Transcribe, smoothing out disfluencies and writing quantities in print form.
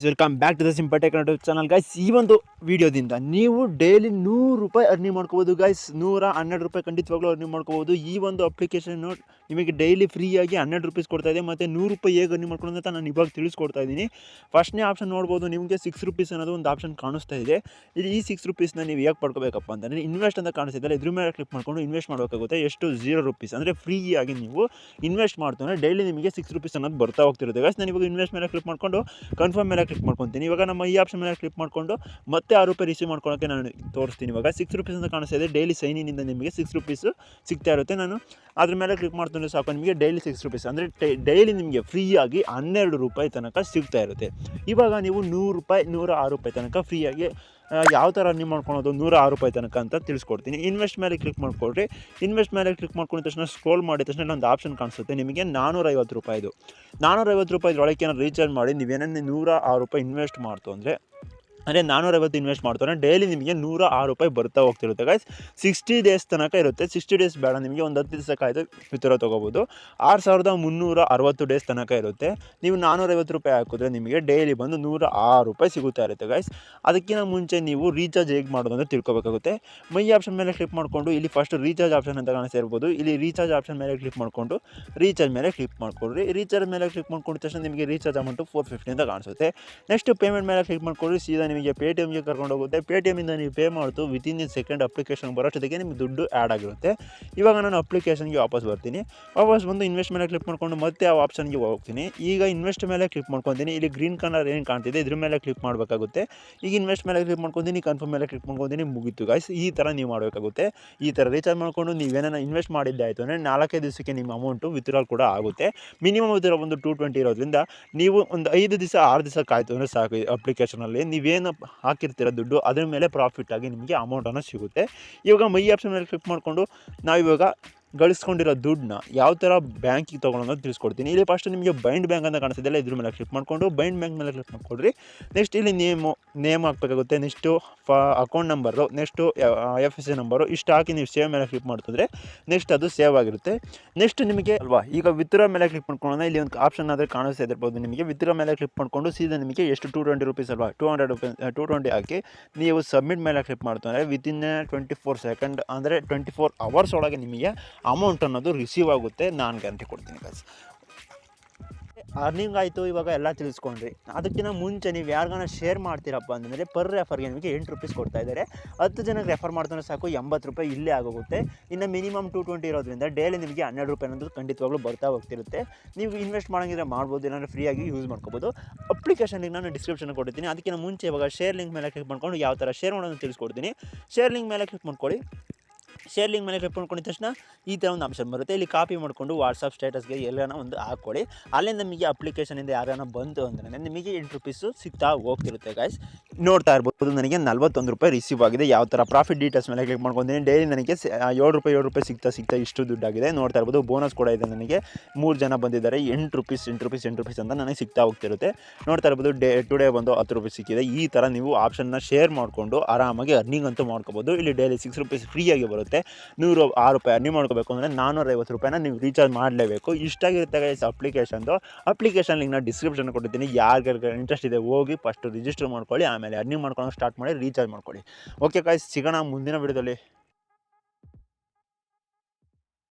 Welcome back to the simple tech channel guys. ಈ ಒಂದು ವಿಡಿಯೋದಿಂದ ನೀವು ಡೈಲಿ 100 ರೂಪಾಯಿ ಅರ್ನಿಂಗ್ ಮಾಡ್ಕೋಬೋದು ಗೈಸ್. 112 ರೂಪಾಯಿ ಖಂಡಿತವಾಗ್ಲೂ ಅರ್ನಿಂಗ್ ಮಾಡ್ಕೋಬೋದು. ಈ ಒಂದು ಅಪ್ಲಿಕೇಶನ್ ನಿಮಗೆ ಡೈಲಿ ಫ್ರೀಯಾಗಿ 12 ರೂಪೀಸ್ ಕೊಡ್ತಾ ಇದೆ. ಮತ್ತು 100 ರೂಪಾಯಿ ಹೇಗೆ ಅರ್ನಿಂಗ್ ಮಾಡ್ಕೊಳ್ಳೋದು ಅಂತ ನಾನು ಇವಾಗ ತಿಳಿಸ್ಕೊಡ್ತಾ ಇದ್ದೀನಿ. ಫಸ್ಟ್ನೇ ಆಪ್ಷನ್ ನೋಡ್ಬೋದು, ನಿಮಗೆ 6 ರೂಪೀಸ್ ಅನ್ನೋದು ಒಂದು ಆಪ್ಷನ್ ಕಾಣಿಸ್ತಾ ಇದೆ. ಈ 6 ರೂಪೀಸ್ನ ನೀವು ಹೇಗೆ ಪಡ್ಕೋಬೇಕಪ್ಪ ಅಂತಂದರೆ, ಇನ್ವೆಸ್ಟ್ ಅಂತ ಕಾಣಿಸ್ತಿದ್ದಲ್ಲ, ಇದ್ರ ಮೇಲೆ ಕ್ಲಿಕ್ ಮಾಡ್ಕೊಂಡು ಇನ್ವೆಸ್ಟ್ ಮಾಡಬೇಕಾಗುತ್ತೆ. ಎಷ್ಟು 0 ರೂಪೀಸ್ ಅಂದರೆ ಫ್ರೀಯಾಗಿ ನೀವು ಇನ್ವೆಸ್ಟ್ ಮಾಡ್ತಾರೆ ಡೈಲಿ ನಿಮಗೆ 6 ರೂಪೀಸ್ ಅನ್ನೋದು ಬರ್ತಾ ಹೋಗ್ತಿರುತ್ತೆ ಗೈಸ್. ನಾನು ಇವಾಗ ಇನ್ವೆಸ್ಟ್ ಮೇಲೆ ಕ್ಲಿಕ್ ಮಾಡ್ಕೊಂಡು ಕನ್ಫರ್ಮ್ ಮೇಲೆ ಕ್ಲಿಕ್ ಮಾಡ್ಕೊತೀನಿ. ಇವಾಗ ನಮ್ಮ ಈ ಆಪ್ಷನ್ ಮೇಲೆ ಕ್ಲಿಕ್ ಮಾಡಿಕೊಂಡು ಮತ್ತೆ 6 ರೂಪಾಯಿ ರಿಸೀವ್ ಮಾಡ್ಕೊಳ್ಳೋಕ್ಕೆ ನಾನು ತೋರಿಸ್ತೀನಿ. ಇವಾಗ 6 ರೂಪೀಸ್ ಅಂತ ಕಾಣಿಸ್ತಾ ಇದೆ. ಡೈಲಿ ಸೈನಿನಿಂದ ನಿಮಗೆ 6 ರೂಪೀಸ್ ಸಿಗ್ತಾ ಇರುತ್ತೆ. ನಾನು ಅದ್ರ ಮೇಲೆ ಕ್ಲಿಕ್ ಮಾಡ್ತೀನಿ ಸಾಕು, ನಿಮಗೆ ಡೈಲಿ 6 ರೂಪೀಸ್ ಅಂದರೆ ಡೈಲಿ ನಿಮಗೆ ಫ್ರೀಯಾಗಿ 12 ರೂಪಾಯಿ ತನಕ ಸಿಗ್ತಾ ಇರುತ್ತೆ. ಇವಾಗ ನೀವು 100 ರೂಪಾಯಿ 106 ರೂಪಾಯಿ ತನಕ ಫ್ರೀಯಾಗಿ ಯಾವ ಥರ ಅರ್ನಿಂಗ್ ಮಾಡ್ಕೊಳೋದು 106 ರೂಪಾಯಿ ತನಕ ಅಂತ ತಿಳಿಸ್ಕೊಡ್ತೀನಿ. ಇನ್ವೆಸ್ಟ್ ಮೇಲೆ ಕ್ಲಿಕ್ ಮಾಡ್ಕೊಳ್ರಿ. ಇನ್ವೆಸ್ಟ್ ಮೇಲೆ ಕ್ಲಿಕ್ ಮಾಡ್ಕೊಂಡಿದ ತಕ್ಷಣ ಸ್ಕ್ರೋಲ್ ಮಾಡಿದ ತಕ್ಷಣ ಒಂದು ಆಪ್ಷನ್ ಕಾಣಿಸುತ್ತೆ ನಿಮಗೆ 450 ರೂಪಾಯಿದು. 450 ರೂಪಾಯಿದೊಳಗೆ ಏನಾದ್ರು ರೀಚಾರ್ಜ್ ಮಾಡಿ ನೀವೇನೇ 106 ರೂಪಾಯಿ ಇನ್ವೆಸ್ಟ್ ಮಾಡ್ತು ಅಂದರೆ 450 ಇನ್ವೆಸ್ಟ್ ಮಾಡ್ತಾರೆ ಡೈಲಿ ನಿಮಗೆ 106 ರೂಪಾಯಿ ಬರ್ತಾ ಹೋಗ್ತಿರುತ್ತೆ ಗೈಸ್. 60 ಡೇಸ್ ತನಕ ಇರುತ್ತೆ. 60 ಡೇಸ್ ಬೇಡ, ನಿಮಗೆ ಒಂದು 10 ದಿವಸ ಕಾಯ್ದು ವಿತ್ಡ್ರಾ ತೊಗೋಬೋದು. 6360 ಡೇಸ್ ತನಕ ಇರುತ್ತೆ. ನೀವು 450 ರೂಪಾಯಿ ಹಾಕಿದ್ರೆ ನಿಮಗೆ ಡೈಲಿ ಬಂದು 106 ರೂಪಾಯಿ ಸಿಗುತ್ತಾ ಇರುತ್ತೆ ಗೈಸ್. ಅದಕ್ಕಿಂತ ಮುಂಚೆ ನೀವು ರೀಚಾರ್ಜ್ ಹೇಗೆ ಮಾಡೋದು ಅಂತ ತಿಳ್ಕೊಬೇಕಾಗುತ್ತೆ. ಮೈ ಆಪ್ಷನ್ ಮೇಲೆ ಕ್ಲಿಕ್ ಮಾಡಿಕೊಂಡು ಇಲ್ಲಿ ಫಸ್ಟ್ ರೀಚಾರ್ಜ್ ಆಪ್ಷನ್ ಅಂತ ಕಾಣಿಸ್ತಾ ಇರ್ಬೋದು. ಇಲ್ಲಿ ರೀಚಾರ್ಜ್ ಆಪ್ಷನ್ ಮೇಲೆ ಕ್ಲಿಕ್ ಮಾಡಿಕೊಂಡು ರೀಚಾರ್ಜ್ ಮೇಲೆ ಕ್ಲಿಕ್ ಮಾಡ್ಕೊಳ್ರಿ. ರೀಚಾರ್ಜ್ ಮೇಲೆ ಕ್ಲಿಕ್ ಮಾಡ್ಕೊಂಡ ತಕ್ಷಣ ನಿಮಗೆ ರೀಚಾರ್ಜ್ ಅಮೌಂಟು 450 ಅಂತ ಕಾಣಿಸುತ್ತೆ. ನೆಕ್ಸ್ಟ್ ಪೇಮೆಂಟ್ ಮೇಲೆ ಕ್ಲಿಕ್ ಮಾಡ್ಕೊಳ್ಳಿ. ಸೀದಾ ನಿಮಗೆ ಪೇಟಿಎಮ್ಗೆ ಕರ್ಕೊಂಡು ಹೋಗುತ್ತೆ. ಪೇಟಿಎಮ್ಮಿಂದ ನೀವು ಪೇ ಮಾಡ್ತು ವಿತಿನ್ ಇನ್ ಸೆಕೆಂಡ್ ಅಪ್ಲಿಕೇಶನ್ ಬರೋಷ್ಟೊತ್ತಿಗೆ ನಿಮಗೆ ದುಡ್ಡು ಆ್ಯಡ್ ಆಗಿರುತ್ತೆ. ಇವಾಗ ನಾನು ಅಪ್ಲಿಕೇಶನ್ಗೆ ವಾಪಸ್ ಬರ್ತೀನಿ. ವಾಪಸ್ ಬಂದು ಇನ್ವೆಸ್ಟ್ ಮೇಲೆ ಕ್ಲಿಕ್ ಮಾಡ್ಕೊಂಡು ಮತ್ತೆ ಆ ಆಪ್ಷನ್ಗೆ ಹೋಗ್ತೀನಿ. ಈಗ ಇನ್ವೆಸ್ಟ್ ಮೇಲೆ ಕ್ಲಿಕ್ ಮಾಡ್ಕೊತೀನಿ. ಇಲ್ಲಿ ಗ್ರೀನ್ ಕಲರ್ ಏನು ಕಾಣ್ತಿದೆ ಇದ್ರ ಮೇಲೆ ಕ್ಲಿಕ್ ಮಾಡಬೇಕಾಗುತ್ತೆ. ಈಗ ಇನ್ವೆಸ್ಟ್ ಮೇಲೆ ಕ್ಲಿಕ್ ಮಾಡ್ಕೊತೀನಿ, ಕನ್ಫರ್ಮ್ ಮೇಲೆ ಕ್ಲಿಕ್ ಮಾಡ್ಕೊತೀನಿ, ಮುಗೀತು ಗೈಸ್. ಈ ಥರ ನೀವು ಮಾಡಬೇಕಾಗುತ್ತೆ. ಈ ಥರ ರೀಚಾರ್ಜ್ ಮಾಡಿಕೊಂಡು ನೀವೇನ ಇನ್ವೆಸ್ಟ್ ಮಾಡಿದ್ದೆ ಆಯಿತು ಅಂದರೆ 4 ದಿವಸಕ್ಕೆ ನಿಮ್ಮ ಅಮೌಂಟು ವಿತ್ಡ್ರಾಲ್ ಕೂಡ ಆಗುತ್ತೆ. ಮಿನಿಮಮ್ ವಿತ್ಡ್ರಾ ಒಂದು 220 ಇರೋದ್ರಿಂದ ನೀವು ಒಂದು 5 ದಿವಸ 6 ದಿವಸ ಕಾಯ್ತು ಅಂದರೆ ಸಾಕು. ಈ ಅಪ್ಲಿಕೇಶನಲ್ಲಿ ನೀವೇನು ಹಾಕಿರ್ತೀರ ದುಡ್ಡು ಅದ್ರ ಮೇಲೆ ಪ್ರಾಫಿಟ್ ಆಗಿ ನಿಮಗೆ ಅಮೌಂಟನ್ನು ಸಿಗುತ್ತೆ. ಇವಾಗ ಮೈ ಆಪ್ಷನ್ ಮೇಲೆ ಕ್ಲಿಕ್ ಮಾಡಿಕೊಂಡು ನಾವಿವಾಗ ಗಳಿಸ್ಕೊಂಡಿರೋ ದುಡ್ಡನ್ನ ಯಾವ ಥರ ಬ್ಯಾಂಕಿಗೆ ತೊಗೊಳೋದು ತಿಳಿಸ್ಕೊಡ್ತೀನಿ. ಇಲ್ಲಿ ಫಸ್ಟ್ ನಿಮಗೆ ಬೈಂಡ್ ಬ್ಯಾಂಕ್ ಅಂತ ಕಾಣಿಸ್ತಿದೆಯಲ್ಲ, ಇದ್ರ ಮೇಲೆ ಕ್ಲಿಕ್ ಮಾಡಿಕೊಂಡು ಬೈಂಡ್ ಬ್ಯಾಂಕ್ ಮೇಲೆ ಕ್ಲಿಕ್ ಮಾಡಿಕೊಡ್ರಿ. ನೆಕ್ಸ್ಟ್ ಇಲ್ಲಿ ನೇಮ್ ಹಾಕಬೇಕಾಗುತ್ತೆ. Next account number, next FSC number ಇಷ್ಟು ಹಾಕಿ ನೀವು ಸೇವ್ ಮೇಲೆ ಕ್ಲಿಕ್ ಮಾಡ್ತಿದ್ರೆ ನೆಕ್ಸ್ಟ್ ಅದು ಸೇವ್ ಆಗಿರುತ್ತೆ. ನೆಕ್ಸ್ಟ್ ನಿಮಗೆ ಅಲ್ವಾ ಈಗ ವಿತ್ಡ್ರಾ ಮೇಲೆ ಕ್ಲಿಕ್ ಮಾಡ್ಕೊಳ್ಳೋಣ. ಇಲ್ಲಿ ಒಂದು ಆಪ್ಷನ್ ಆದರೆ ಕಾಣಿಸ್ತಾ ಇರ್ಬೋದು ನಿಮಗೆ. ವಿತ್ಡ್ರಾ ಮೇಲೆ ಕ್ಲಿಕ್ ಮಾಡಿಕೊಂಡು ಸೀದಾ ನಿಮಗೆ ಎಷ್ಟು 220 ರೂಪೀಸ್ ಅಲ್ವಾ, 220 ಹಾಕಿ ನೀವು ಸಬ್ಮಿಟ್ ಮೇಲೆ ಕ್ಲಿಕ್ ಮಾಡ್ತಾರೆ ವಿತಿನ್ 24 ಸೆಕೆಂಡ್ ಅಂದರೆ 24 ಅವರ್ಸ್ ಒಳಗೆ ನಿಮಗೆ ಅಮೌಂಟ್ ಅನ್ನೋದು ರಿಸೀವ್ ಆಗುತ್ತೆ. ನಾನು ಗ್ಯಾರಂಟಿ ಕೊಡ್ತೀನಿ ಗೈಸ್. ಅರ್ನಿಂಗ್ ಆಯಿತು, ಇವಾಗ ಎಲ್ಲ ತಿಳಿಸ್ಕೊಂಡ್ರಿ. ಅದಕ್ಕಿಂತ ಮುಂಚೆ ನೀವು ಯಾರಿಗಾನ ಶೇರ್ ಮಾಡ್ತೀರಪ್ಪ ಅಂತಂದರೆ ಪರ್ ರೆಫರ್ಗೆ ನಿಮಗೆ 8 ರೂಪೀಸ್ ಕೊಡ್ತಾ ಇದ್ದಾರೆ. 10 ಜನಕ್ಕೆ ರೆಫರ್ ಮಾಡ್ತಾರೆ ಸಾಕು 80 ರೂಪಾಯಿ ಇಲ್ಲೇ ಆಗೋಗುತ್ತೆ. ಇನ್ನು ಮಿನಿಮಮ್ 220 ಇರೋದ್ರಿಂದ ಡೈಲಿ ನಿಮಗೆ 12 ರೂಪಾಯಿ ಅನ್ನೋದು ಖಂಡಿತವಾಗ್ಲೂ ಬರ್ತಾ ಹೋಗ್ತಿರುತ್ತೆ. ನೀವು ಇನ್ವೆಸ್ಟ್ ಮಾಡೋಂಗಿದ್ರೆ ಮಾಡ್ಬೋದು, ಇಲ್ಲಾಂದರೆ ಫ್ರೀಯಾಗಿ ಯೂಸ್ ಮಾಡ್ಕೋಬೋದು. ಅಪ್ಲಿಕೇಶನ್ ಲಿಂಕ್ ನಾನು ಡಿಸ್ಕ್ರಿಪ್ಷನ್ ಕೊಡ್ತೀನಿ. ಅದಕ್ಕಿಂತ ಮುಂಚೆ ಇವಾಗ ಶೇರ್ ಲಿಂಕ್ ಮೇಲೆ ಕ್ಲಿಕ್ ಮಾಡ್ಕೊಂಡು ಯಾವ ಥರ ಶೇರ್ ಮಾಡೋದು ತಿಳಿಸ್ಕೊಡ್ತೀನಿ. ಶೇರ್ ಲಿಂಕ್ ಮೇಲೆ ಕ್ಲಿಕ್ ಮಾಡ್ಕೊಳ್ಳಿ. ಶೇರ್ ಲಿಂಕ್ ಮೇಲೆ ಕ್ಲಿಕ್ ಮಾಡ್ಕೊಂಡಿದ ತಕ್ಷಣ ಈ ಥರ ಒಂದು ಆಪ್ಷನ್ ಬರುತ್ತೆ. ಇಲ್ಲಿ ಕಾಪಿ ಮಾಡಿಕೊಂಡು ವಾಟ್ಸಪ್ ಸ್ಟೇಟಸ್ಗೆ ಎಲ್ಲಾನ ಒಂದು ಹಾಕ್ಕೊಳ್ಳಿ. ಅಲ್ಲೇ ನಮಗೆ ಅಪ್ಲಿಕೇಶನಿಂದ ಯಾರನ್ನ ಬಂತು ಅಂದರೆ ನಿಮಗೆ 8 ರೂಪೀಸು ಸಿಗ್ತಾ ಹೋಗ್ತಿರುತ್ತೆ ಗೈಸ್. ನೋಡ್ತಾ ಇರ್ಬೋದು ನನಗೆ 41 ರೂಪಾಯಿ ರಿಸೀವ್ ಆಗಿದೆ. ಯಾವ ಥರ ಪ್ರಾಫಿಟ್ ಡೀಟೇಲ್ಸ್ ಮೇಲೆ ಕ್ಲಿಕ್ ಮಾಡ್ಕೊತೀನಿ. ಡೈಲಿ ನನಗೆ 7 ರೂಪಾಯಿ ಸಿಗ್ತಾ ಇಷ್ಟು ದುಡ್ಡಾಗಿದೆ. ನೋಡ್ತಾ ಇರ್ಬೋದು ಬೋನಸ್ ಕೂಡ ಇದೆ. ನನಗೆ 3 ಜನ ಬಂದಿದ್ದಾರೆ. 8 ರೂಪೀಸ್ ಅಂತ ನನಗೆ ಸಿಗ್ತಾ ಹೋಗ್ತಿರುತ್ತೆ. ನೋಡ್ತಾ ಇರ್ಬೋದು ಟುಡೇ ಬಂದು 10 ರೂಪಾಯಿ ಸಿಕ್ಕಿದೆ. ಈ ಥರ ನೀವು ಆಪ್ಷನ್ನ ಶೇರ್ ಮಾಡಿಕೊಂಡು ಆರಾಮಾಗಿ ಅರ್ನಿಂಗ್ ಅಂತೂ ಮಾಡ್ಕೋಬೋದು. ಇಲ್ಲಿ ಡೈಲಿ 6 ರೂಪೀಸ್ ಫ್ರೀಯಾಗಿ ಬರುತ್ತೆ. 106 ರೂಪಾಯಿ ಅರ್ನಿಂಗ್ ಮಾಡ್ಕೋಬೇಕು ಅಂದರೆ 450 ರೂಪಾಯಿನ ನೀವು ರೀಚಾರ್ಜ್ ಮಾಡಲೇಬೇಕು. ಇಷ್ಟಾಗಿರುತ್ತೆ ಗೈಸ್ ಅಪ್ಲಿಕೇಶನ್ ಲಿಂಕ್ನ ಡಿಸ್ಕ್ರಿಪ್ಷನ್ ಕೊಟ್ಟಿದ್ದೀನಿ. ಯಾರಿಗೆ ಇಂಟ್ರೆಸ್ಟ್ ಇದೆ ಹೋಗಿ ಫಸ್ಟ್ ರಿಜಿಸ್ಟರ್ ಮಾಡ್ಕೊಳ್ಳಿ, ಆಮೇಲೆ ಅರ್ನಿಂಗ್ ಮಾಡ್ಕೊಳ್ಳೋಕೆ ಸ್ಟಾರ್ಟ್ ಮಾಡಿ ರೀಚಾರ್ಜ್ ಮಾಡ್ಕೊಳ್ಳಿ. ಓಕೆ ಗೈಸ್, ಸಿಗೋಣ ಮುಂದಿನ ವಿಡಿಯೋದಲ್ಲಿ.